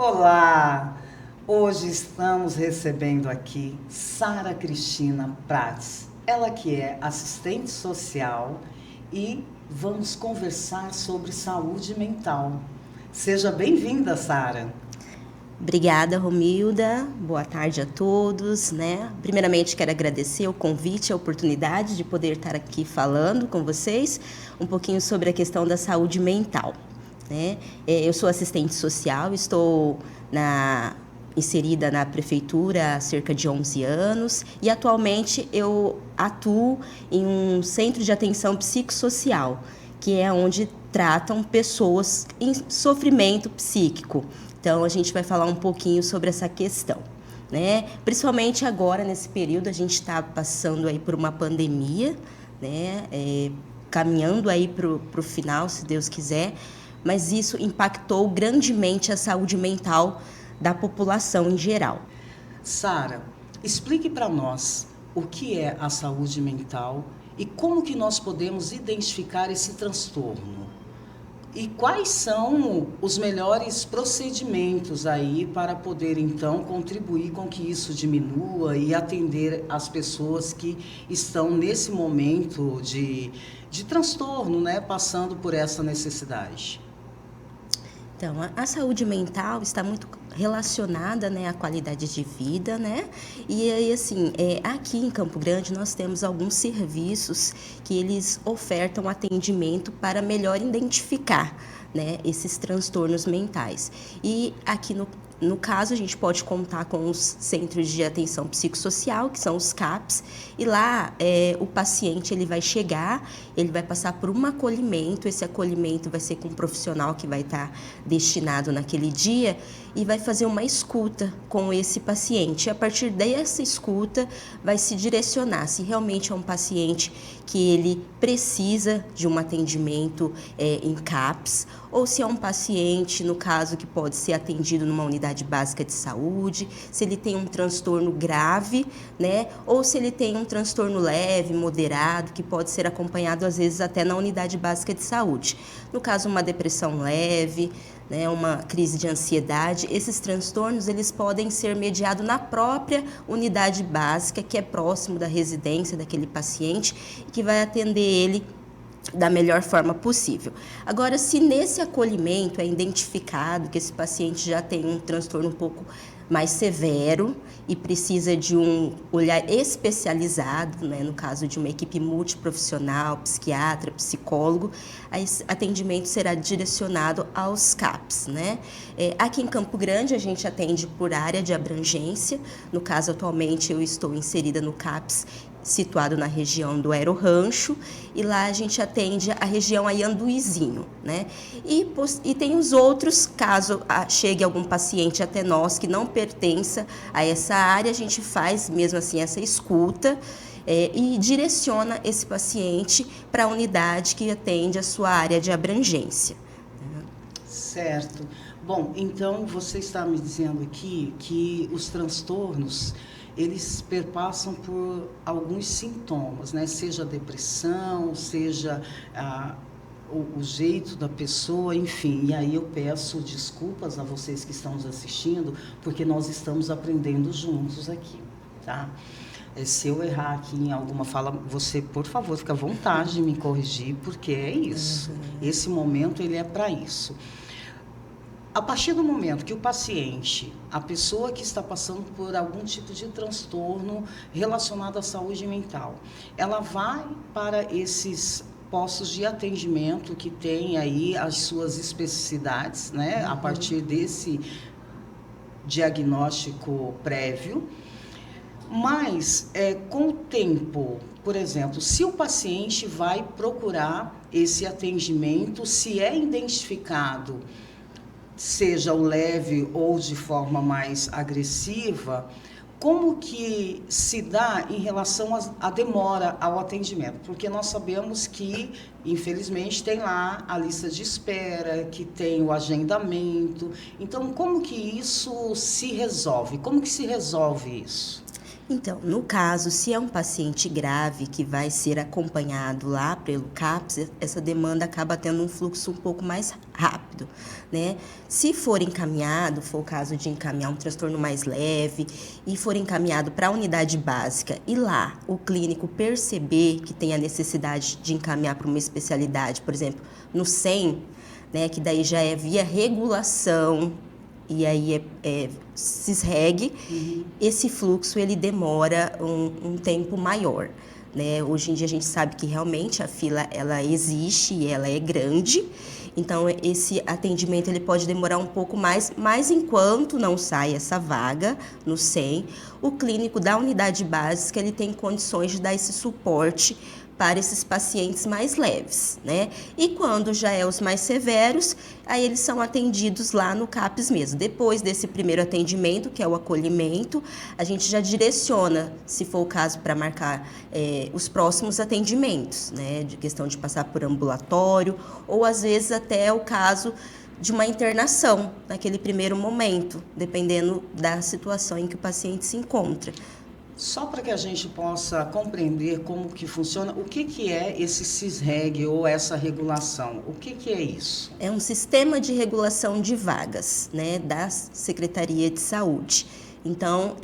Olá! Hoje estamos recebendo aqui Sara Cristina Prates, ela que é assistente social e vamos conversar sobre saúde mental. Seja bem-vinda, Sara. Obrigada, Romilda. Boa tarde a todos, né? Primeiramente, quero agradecer o convite, a oportunidade de poder estar aqui falando com vocês um pouquinho sobre a questão da saúde mental, né? Eu sou assistente social, estou inserida na prefeitura há cerca de 11 anos e atualmente eu atuo em um centro de atenção psicossocial, que é onde tratam pessoas em sofrimento psíquico. Então, a gente vai falar um pouquinho sobre essa questão, né? Principalmente agora, nesse período, a gente está passando aí por uma pandemia, né? Caminhando aí para o final, se Deus quiser, mas isso impactou grandemente a saúde mental da população em geral. Sara, explique para nós o que é a saúde mental e como que nós podemos identificar esse transtorno. E quais são os melhores procedimentos aí para poder, então, contribuir com que isso diminua e atender as pessoas que estão nesse momento de transtorno, né, passando por essa necessidade? Então, a saúde mental está muito relacionada, né, à qualidade de vida, né? E aí, assim, aqui em Campo Grande nós temos alguns serviços que eles ofertam atendimento para melhor identificar, né, esses transtornos mentais. E aqui no caso, a gente pode contar com os Centros de Atenção Psicossocial, que são os CAPs, e lá o paciente ele vai chegar, ele vai passar por um acolhimento, esse acolhimento vai ser com um profissional que vai estar destinado naquele dia e vai fazer uma escuta com esse paciente. E a partir dessa escuta, vai se direcionar se realmente é um paciente que ele precisa de um atendimento em CAPs, ou se é um paciente, no caso, que pode ser atendido numa unidade básica de saúde, se ele tem um transtorno grave, né, ou se ele tem um transtorno leve, moderado, que pode ser acompanhado, às vezes, até na unidade básica de saúde. No caso, uma depressão leve, né, uma crise de ansiedade, esses transtornos eles podem ser mediados na própria unidade básica, que é próximo da residência daquele paciente, e que vai atender ele da melhor forma possível. Agora, se nesse acolhimento é identificado que esse paciente já tem um transtorno um pouco mais severo e precisa de um olhar especializado, né, no caso de uma equipe multiprofissional, psiquiatra, psicólogo, esse atendimento será direcionado aos CAPs, né? Aqui em Campo Grande a gente atende por área de abrangência, no caso atualmente eu estou inserida no CAPs situado na região do Aerorrancho, e lá a gente atende a região aí Anduizinho, né? E tem os outros, caso chegue algum paciente até nós que não pertença a essa área, a gente faz mesmo assim essa escuta e direciona esse paciente para a unidade que atende a sua área de abrangência. Certo. Bom, então você está me dizendo aqui que os transtornos eles perpassam por alguns sintomas, né? Seja a depressão, seja o jeito da pessoa, enfim. E aí eu peço desculpas a vocês que estão nos assistindo, porque nós estamos aprendendo juntos aqui, tá? Se eu errar aqui em alguma fala, você, por favor, fica à vontade de me corrigir, porque é isso. Esse momento, ele é para isso. A partir do momento que o paciente, a pessoa que está passando por algum tipo de transtorno relacionado à saúde mental, ela vai para esses postos de atendimento que tem aí as suas especificidades, né? A partir desse diagnóstico prévio. Mas, com o tempo, por exemplo, se o paciente vai procurar esse atendimento, se é identificado seja o leve ou de forma mais agressiva, como que se dá em relação à demora ao atendimento? Porque nós sabemos que, infelizmente, tem lá a lista de espera, que tem o agendamento. Então, como que isso se resolve? Como que se resolve isso? Então, no caso, se é um paciente grave que vai ser acompanhado lá pelo CAPS, essa demanda acaba tendo um fluxo um pouco mais rápido, né? Se for encaminhado, for o caso de encaminhar um transtorno mais leve e for encaminhado para a unidade básica e lá o clínico perceber que tem a necessidade de encaminhar para uma especialidade, por exemplo, no SEM, né, que daí já é via regulação, e aí é CISREG, esse fluxo ele demora um tempo maior, né? Hoje em dia a gente sabe que realmente a fila ela existe e ela é grande, então esse atendimento ele pode demorar um pouco mais, mas enquanto não sai essa vaga no SEM, o clínico da unidade básica ele tem condições de dar esse suporte para esses pacientes mais leves, né? E quando já é os mais severos, aí eles são atendidos lá no CAPS mesmo. Depois desse primeiro atendimento, que é o acolhimento, a gente já direciona, se for o caso, para marcar os próximos atendimentos, né? De questão de passar por ambulatório, ou às vezes até o caso de uma internação naquele primeiro momento, dependendo da situação em que o paciente se encontra. Só para que a gente possa compreender como que funciona, o que é esse CISREG ou essa regulação? O que é isso? É um sistema de regulação de vagas, né, da Secretaria de Saúde. Então,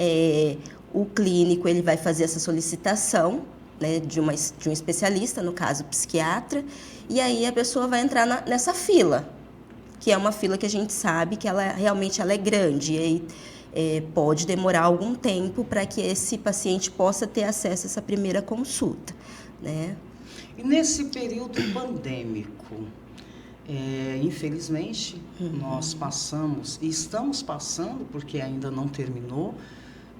o clínico ele vai fazer essa solicitação, né, de um especialista, no caso psiquiatra, e aí a pessoa vai entrar nessa fila, que é uma fila que a gente sabe que ela realmente é grande, e aí pode demorar algum tempo para que esse paciente possa ter acesso a essa primeira consulta, né? E nesse período pandêmico, infelizmente, nós passamos, e estamos passando, porque ainda não terminou,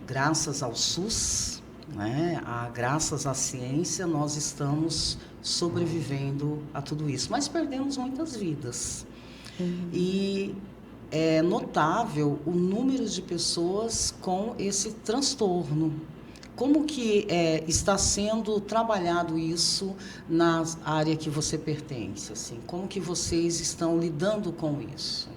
graças ao SUS, né? Graças à ciência, nós estamos sobrevivendo a tudo isso, mas perdemos muitas vidas. E é notável o número de pessoas com esse transtorno. Como que está sendo trabalhado isso na área que você pertence? Assim? Como que vocês estão lidando com isso?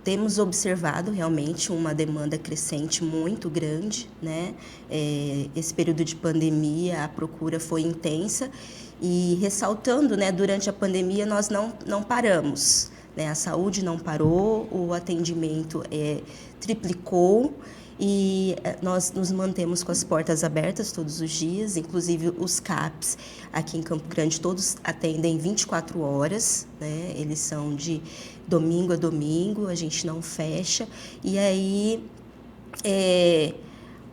Temos observado realmente uma demanda crescente muito grande, né? Esse período de pandemia, a procura foi intensa e ressaltando, né, durante a pandemia nós não paramos. Né, a saúde não parou, o atendimento triplicou e nós nos mantemos com as portas abertas todos os dias, inclusive os CAPs aqui em Campo Grande, todos atendem 24 horas, né, eles são de domingo a domingo, a gente não fecha, e aí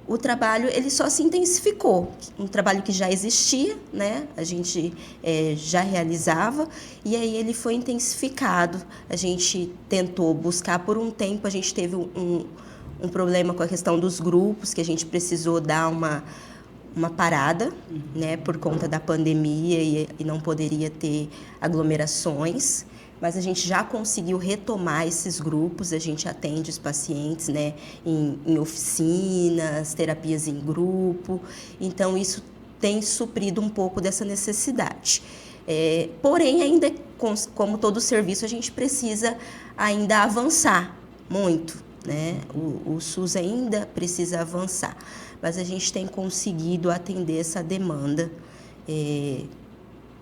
o trabalho ele só se intensificou, um trabalho que já existia, né? A gente já realizava e aí ele foi intensificado. A gente tentou buscar por um tempo, a gente teve um problema com a questão dos grupos, que a gente precisou dar uma parada, né? Por conta da pandemia e não poderia ter aglomerações. Mas a gente já conseguiu retomar esses grupos, a gente atende os pacientes, né, em oficinas, terapias em grupo, então isso tem suprido um pouco dessa necessidade. Porém, ainda, como todo serviço, a gente precisa ainda avançar muito, né? O SUS ainda precisa avançar, mas a gente tem conseguido atender essa demanda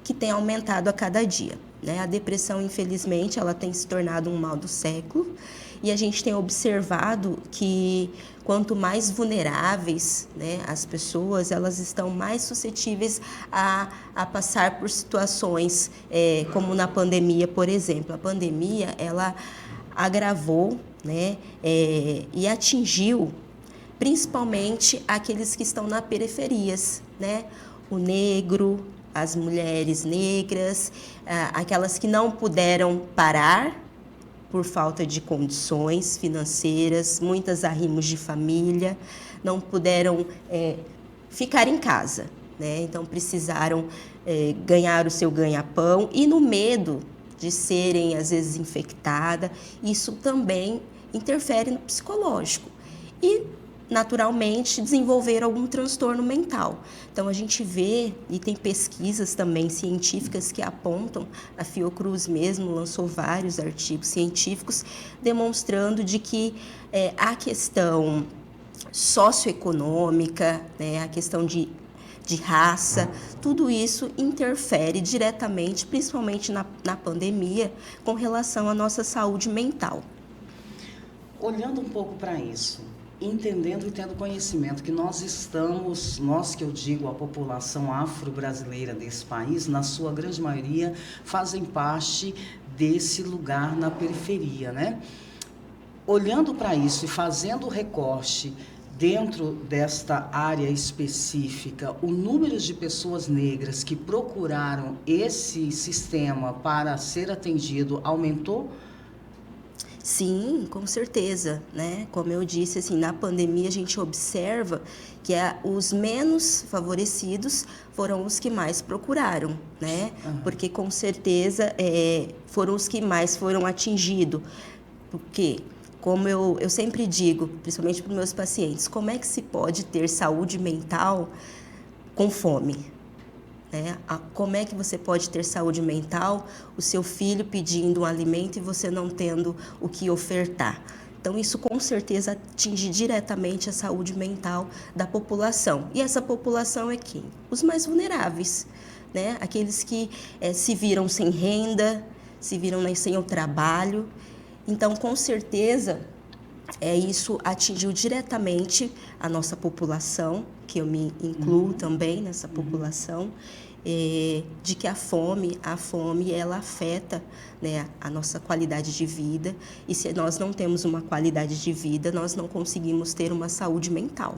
que tem aumentado a cada dia. Né? A depressão, infelizmente, ela tem se tornado um mal do século e a gente tem observado que quanto mais vulneráveis, né, as pessoas, elas estão mais suscetíveis a passar por situações como na pandemia, por exemplo. A pandemia, ela agravou, né, e atingiu principalmente aqueles que estão nas periferias, né? O negro, as mulheres negras, aquelas que não puderam parar por falta de condições financeiras, muitas arrimos de família, não puderam ficar em casa, né? Então precisaram ganhar o seu ganha-pão e no medo de serem às vezes infectadas, isso também interfere no psicológico. E naturalmente desenvolver algum transtorno mental. Então a gente vê, e tem pesquisas também científicas que apontam, a Fiocruz mesmo lançou vários artigos científicos demonstrando de que a questão socioeconômica, né, a questão de raça, tudo isso interfere diretamente, principalmente na pandemia, com relação à nossa saúde mental. Olhando um pouco para isso, entendendo e tendo conhecimento que nós que eu digo, a população afro-brasileira desse país, na sua grande maioria, fazem parte desse lugar na periferia, né? Olhando para isso e fazendo o recorte dentro desta área específica, o número de pessoas negras que procuraram esse sistema para ser atendido aumentou? Sim, com certeza, né? Como eu disse, assim, na pandemia a gente observa que os menos favorecidos foram os que mais procuraram, né? Porque com certeza foram os que mais foram atingidos. Porque, como eu sempre digo, principalmente para os meus pacientes, como é que se pode ter saúde mental com fome? Né? Como é que você pode ter saúde mental, o seu filho pedindo um alimento e você não tendo o que ofertar? Então, isso com certeza atinge diretamente a saúde mental da população. E essa população é quem? Os mais vulneráveis, né? Aqueles que se viram sem renda, se viram sem o trabalho. Então, com certeza, isso atingiu diretamente a nossa população, que eu me incluo também nessa população, de que a fome ela afeta, né, a nossa qualidade de vida, e se nós não temos uma qualidade de vida, nós não conseguimos ter uma saúde mental.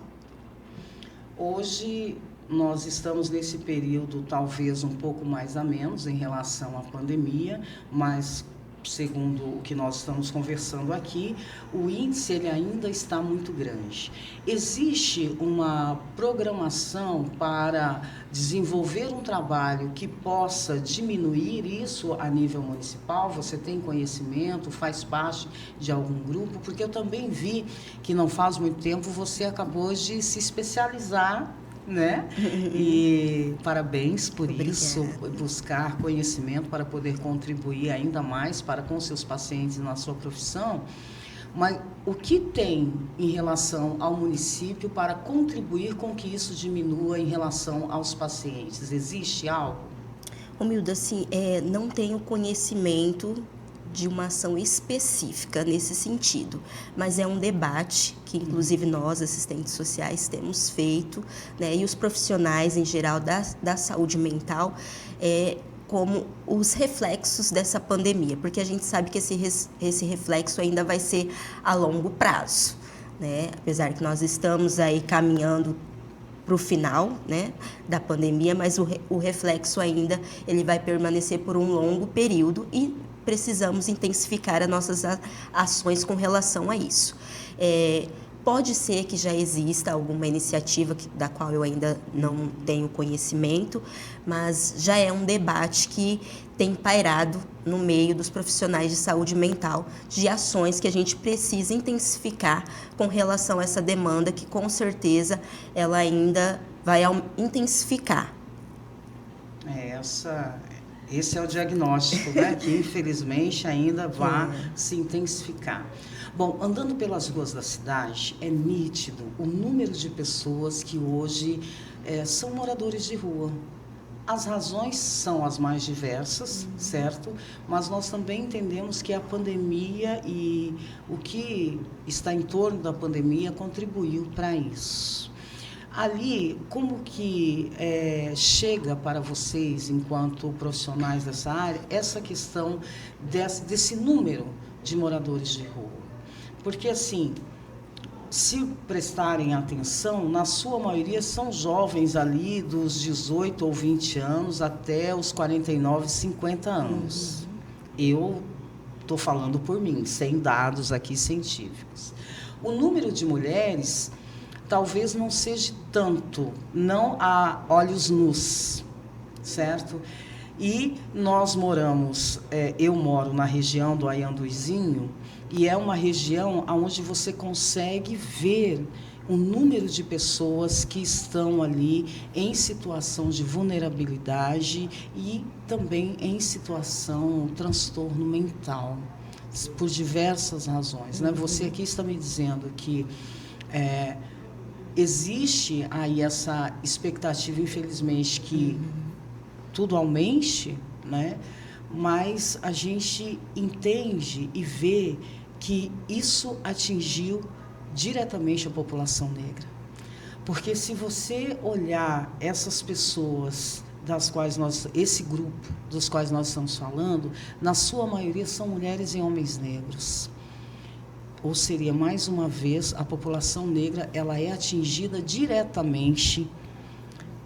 Hoje nós estamos nesse período talvez um pouco mais a menos em relação à pandemia, mas segundo o que nós estamos conversando aqui, o índice ele ainda está muito grande. Existe uma programação para desenvolver um trabalho que possa diminuir isso a nível municipal? Você tem conhecimento, faz parte de algum grupo? Porque eu também vi que não faz muito tempo você acabou de se especializar, né? E parabéns por isso, buscar conhecimento para poder contribuir ainda mais para com seus pacientes na sua profissão. Mas o que tem em relação ao município para contribuir com que isso diminua em relação aos pacientes? Existe algo? Romilda, assim, não tenho conhecimento de uma ação específica nesse sentido, mas é um debate que inclusive nós, assistentes sociais, temos feito, né, e os profissionais em geral da saúde mental, como os reflexos dessa pandemia, porque a gente sabe que esse reflexo ainda vai ser a longo prazo, né, apesar que nós estamos aí caminhando para o final, né, da pandemia, mas o reflexo ainda ele vai permanecer por um longo período e precisamos intensificar as nossas ações com relação a isso. Pode ser que já exista alguma iniciativa da qual eu ainda não tenho conhecimento, mas já é um debate que tem pairado no meio dos profissionais de saúde mental, de ações que a gente precisa intensificar com relação a essa demanda, que com certeza ela ainda vai intensificar. Esse é o diagnóstico, né? Que infelizmente ainda vai se intensificar. Bom, andando pelas ruas da cidade, é nítido o número de pessoas que hoje são moradores de rua. As razões são as mais diversas, certo? Mas nós também entendemos que a pandemia e o que está em torno da pandemia contribuiu para isso. Ali, como que chega para vocês, enquanto profissionais dessa área, essa questão desse número de moradores de rua? Porque, assim, se prestarem atenção, na sua maioria são jovens ali dos 18 ou 20 anos até os 49, 50 anos. Eu estou falando por mim, sem dados aqui científicos. O número de mulheres talvez não seja tanto, não a olhos nus, certo? E nós eu moro na região do Aianduizinho, e é uma região onde você consegue ver o número de pessoas que estão ali em situação de vulnerabilidade e também em situação transtorno mental, por diversas razões, né? Você aqui está me dizendo que existe aí essa expectativa, infelizmente, que tudo aumente, né? Mas a gente entende e vê que isso atingiu diretamente a população negra. Porque se você olhar essas pessoas esse grupo dos quais nós estamos falando, na sua maioria são mulheres e homens negros. Ou seria, mais uma vez, a população negra, ela é atingida diretamente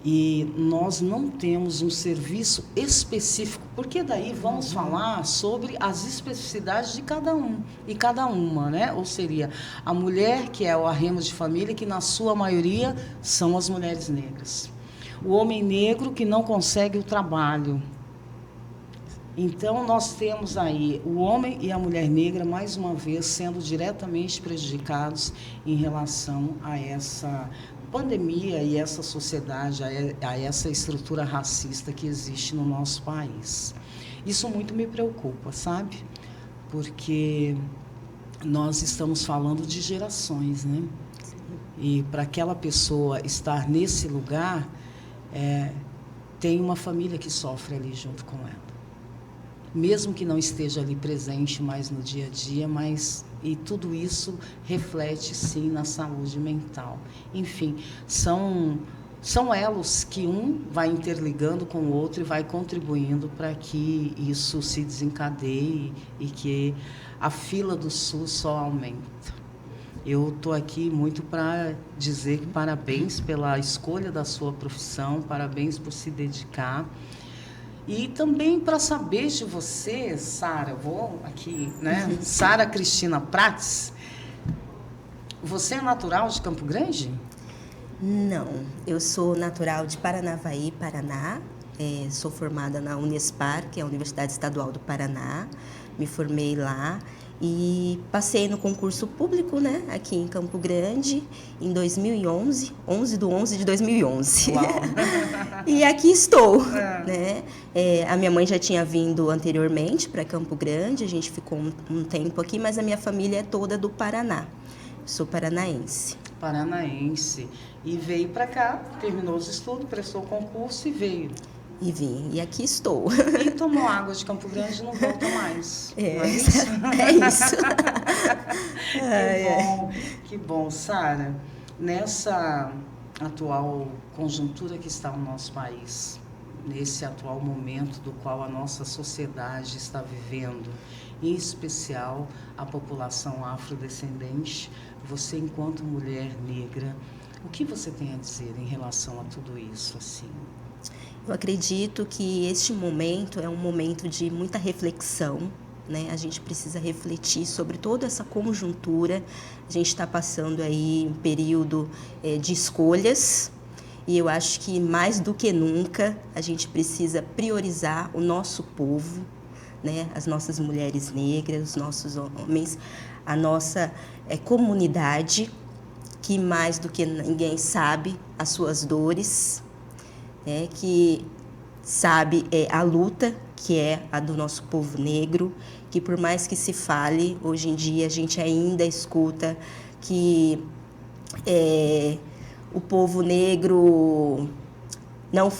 e nós não temos um serviço específico, porque daí vamos falar sobre as especificidades de cada um e cada uma, né? Ou seria a mulher, que é o arremo de família, que na sua maioria são as mulheres negras. O homem negro que não consegue o trabalho. Então, nós temos aí o homem e a mulher negra, mais uma vez, sendo diretamente prejudicados em relação a essa pandemia e essa sociedade, a essa estrutura racista que existe no nosso país. Isso muito me preocupa, sabe? Porque nós estamos falando de gerações, né? E para aquela pessoa estar nesse lugar, tem uma família que sofre ali junto com ela. Mesmo que não esteja ali presente mais no dia a dia, e tudo isso reflete, sim, na saúde mental. Enfim, são elos que um vai interligando com o outro e vai contribuindo para que isso se desencadeie e que a fila do SUS só aumenta. Eu estou aqui muito para dizer que parabéns pela escolha da sua profissão, parabéns por se dedicar. E também para saber de você, Sara, vou aqui, né? Sara Cristina Prates, você é natural de Campo Grande? Não, eu sou natural de Paranavaí, Paraná. Sou formada na Unespar, que é a Universidade Estadual do Paraná. Me formei lá e passei no concurso público, né, aqui em Campo Grande, em 2011, 11/11 de 2011. Uau. E aqui estou, né? A minha mãe já tinha vindo anteriormente para Campo Grande, a gente ficou um tempo aqui, mas a minha família é toda do Paraná. Sou paranaense. Paranaense. E veio para cá, terminou os estudos, prestou o concurso e veio. E vim, e aqui estou. E tomou água de Campo Grande e não volta mais. Não é isso? Que bom, Sara. Nessa atual conjuntura que está o nosso país, nesse atual momento do qual a nossa sociedade está vivendo, em especial a população afrodescendente, você, enquanto mulher negra, o que você tem a dizer em relação a tudo isso, assim? Eu acredito que este momento é um momento de muita reflexão, né? A gente precisa refletir sobre toda essa conjuntura. A gente está passando aí um período de escolhas e eu acho que mais do que nunca a gente precisa priorizar o nosso povo, né? As nossas mulheres negras, os nossos homens, a nossa comunidade, que mais do que ninguém sabe as suas dores, que sabe a luta que é a do nosso povo negro, que por mais que se fale, hoje em dia a gente ainda escuta que o povo negro não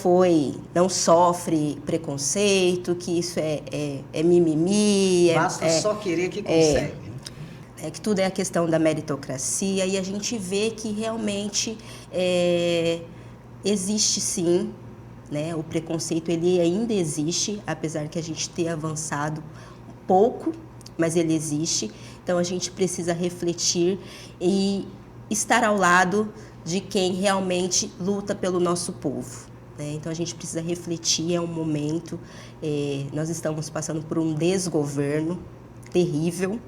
sofre preconceito, que isso é mimimi. Basta só querer que consegue. Que tudo é a questão da meritocracia, e a gente vê que realmente existe sim, né? O preconceito ele ainda existe, apesar que a gente tenha avançado pouco, mas ele existe. Então a gente precisa refletir e estar ao lado de quem realmente luta pelo nosso povo, né? Então a gente precisa refletir, é um momento, nós estamos passando por um desgoverno terrível,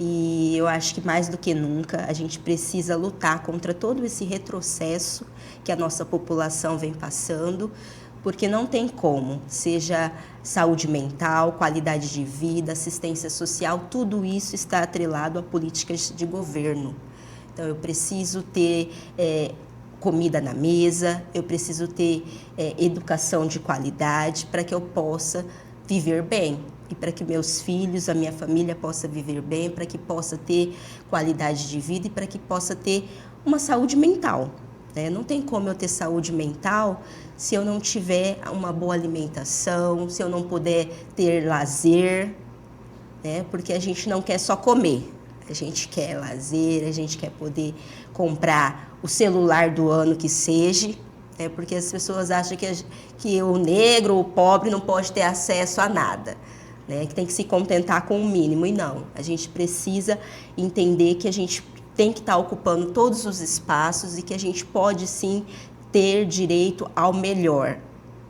e eu acho que mais do que nunca a gente precisa lutar contra todo esse retrocesso que a nossa população vem passando, porque não tem como, seja saúde mental, qualidade de vida, assistência social, tudo isso está atrelado a políticas de governo. Então eu preciso ter comida na mesa, eu preciso ter educação de qualidade para que eu possa viver bem. E para que meus filhos, a minha família possa viver bem, para que possa ter qualidade de vida e para que possa ter uma saúde mental, né? Não tem como eu ter saúde mental se eu não tiver uma boa alimentação, se eu não puder ter lazer, né? Porque a gente não quer só comer, a gente quer lazer, a gente quer poder comprar o celular do ano que seja, né? Porque as pessoas acham que o negro, o pobre, não pode ter acesso a nada, né? Que tem que se contentar com o mínimo. E não, a gente precisa entender que a gente tem que estar ocupando todos os espaços e que a gente pode sim ter direito ao melhor,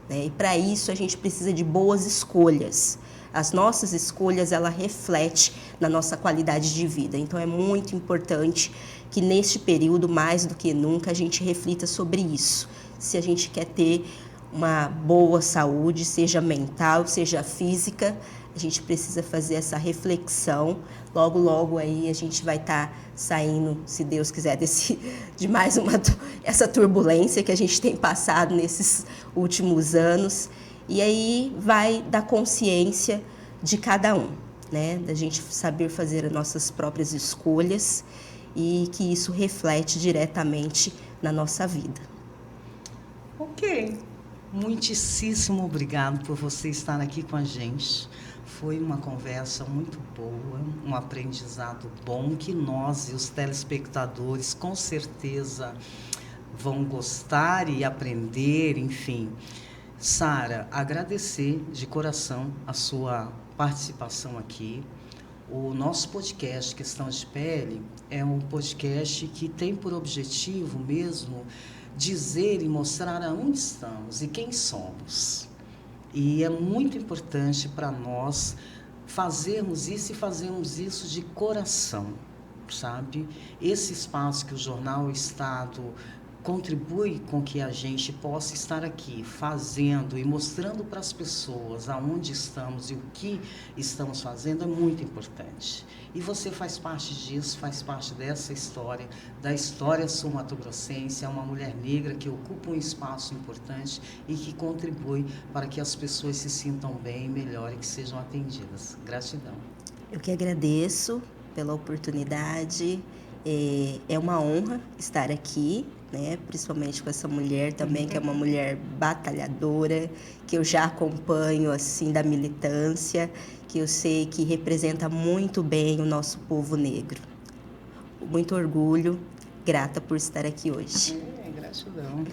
né? E para isso a gente precisa de boas escolhas. As nossas escolhas, ela reflete na nossa qualidade de vida. Então é muito importante que neste período, mais do que nunca, a gente reflita sobre isso. Se a gente quer ter uma boa saúde, seja mental, seja física, a gente precisa fazer essa reflexão. Logo, logo aí a gente vai estar saindo, se Deus quiser, de mais essa turbulência que a gente tem passado nesses últimos anos. E aí vai da consciência de cada um, né? Da gente saber fazer as nossas próprias escolhas e que isso reflete diretamente na nossa vida. Ok. Muitíssimo obrigado por você estar aqui com a gente. Foi uma conversa muito boa, um aprendizado bom que nós e os telespectadores com certeza vão gostar e aprender, enfim. Sara, agradecer de coração a sua participação aqui. O nosso podcast Questões de Pele é um podcast que tem por objetivo mesmo dizer e mostrar aonde estamos e quem somos. E é muito importante para nós fazermos isso e fazermos isso de coração, sabe? Esse espaço que o Jornal Estado contribui com que a gente possa estar aqui fazendo e mostrando para as pessoas aonde estamos e o que estamos fazendo é muito importante. E você faz parte disso, faz parte dessa história, da história sul-mato-grossense, é uma mulher negra que ocupa um espaço importante e que contribui para que as pessoas se sintam bem, melhor e que sejam atendidas. Gratidão. Eu que agradeço pela oportunidade, é uma honra estar aqui, né? Principalmente com essa mulher também, que é uma mulher batalhadora, que eu já acompanho assim da militância, que eu sei que representa muito bem o nosso povo negro. Muito orgulho, grata por estar aqui hoje. Gratidão.